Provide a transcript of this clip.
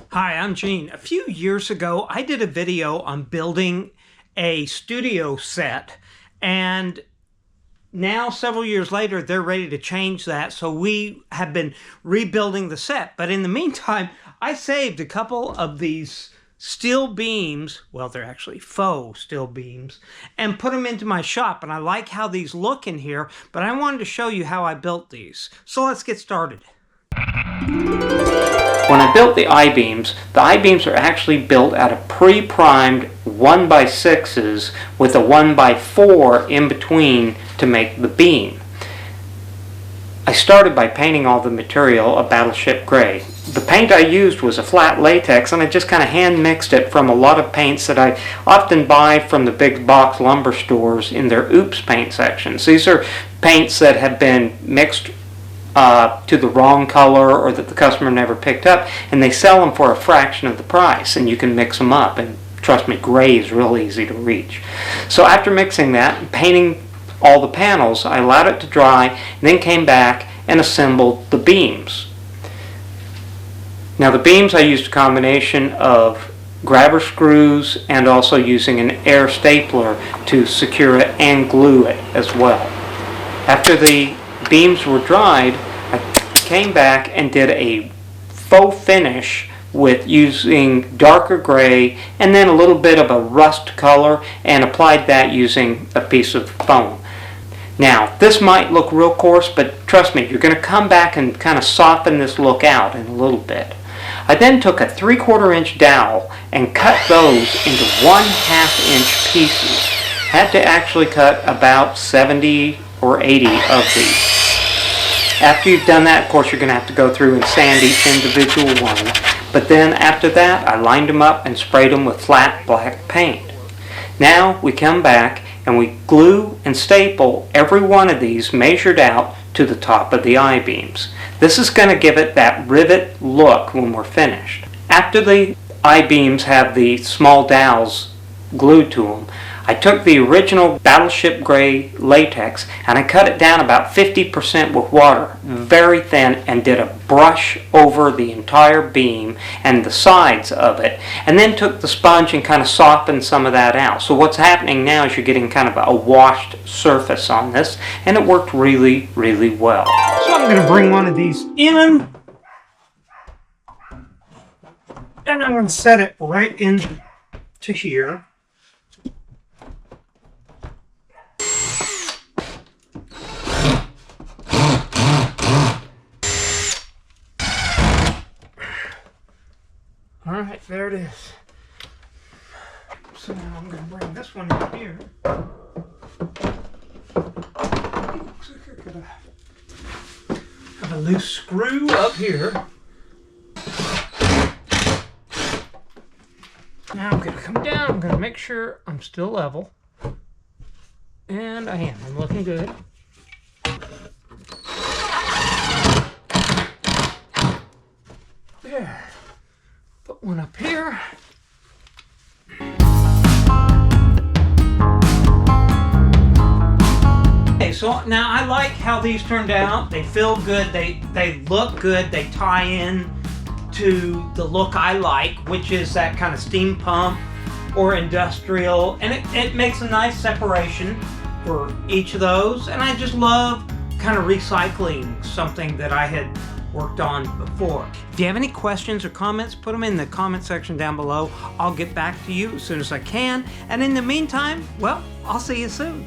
Hi, I'm Gene. A few years ago, I did a video on building a studio set, and now several years later, they're ready to change that. So we have been rebuilding the set. But in the meantime, I saved a couple of these steel beams, well, they're actually faux steel beams, and put them into my shop. And I like how these look in here, but I wanted to show you how I built these. So let's get started. When I built the I-beams are actually built out of pre-primed 1x6s with a 1x4 in between to make the beam. I started by painting all the material a battleship gray. The paint I used was a flat latex, and I just kind of hand mixed it from a lot of paints that I often buy from the big box lumber stores in their Oops paint sections. These are paints that have been mixed to the wrong color or that the customer never picked up, and they sell them for a fraction of the price, and you can mix them up, and trust me, gray is real easy to reach. So after mixing that and painting all the panels, I allowed it to dry and then came back and assembled the beams. Now the beams, I used a combination of grabber screws and also using an air stapler to secure it and glue it as well. After the beams were dried, I came back and did a faux finish with using darker gray and then a little bit of a rust color, and applied that using a piece of foam. Now this might look real coarse, but trust me, you're going to come back and kind of soften this look out in a little bit. I then took a 3/4 inch dowel and cut those into 1/2 inch pieces. Had to actually cut about 70 or 80 of these. After you've done that, of course, you're going to have to go through and sand each individual one. But then after that, I lined them up and sprayed them with flat black paint. Now we come back and we glue and staple every one of these measured out to the top of the I-beams. This is going to give it that rivet look when we're finished. After the I-beams have the small dowels glued to them, I took the original battleship gray latex and I cut it down about 50% with water, very thin, and did a brush over the entire beam and the sides of it, and then took the sponge and kind of softened some of that out. So what's happening now is you're getting kind of a washed surface on this, and it worked really, really well. So I'm going to bring one of these in, and I'm going to set it right into here. Alright, there it is. So now I'm going to bring this one in here. Looks like I could have a loose screw up here. Now I'm going to come down. I'm going to make sure I'm still level. And I am. I'm looking good. There. Put one up here. Okay, so now I like how these turned out. They feel good, they look good, they tie in to the look I like, which is that kind of steampunk or industrial, and it makes a nice separation for each of those. And I just love kind of recycling something that I had worked on before. If you have any questions or comments, put them in the comment section down below. I'll get back to you as soon as I can. And in the meantime, well, I'll see you soon.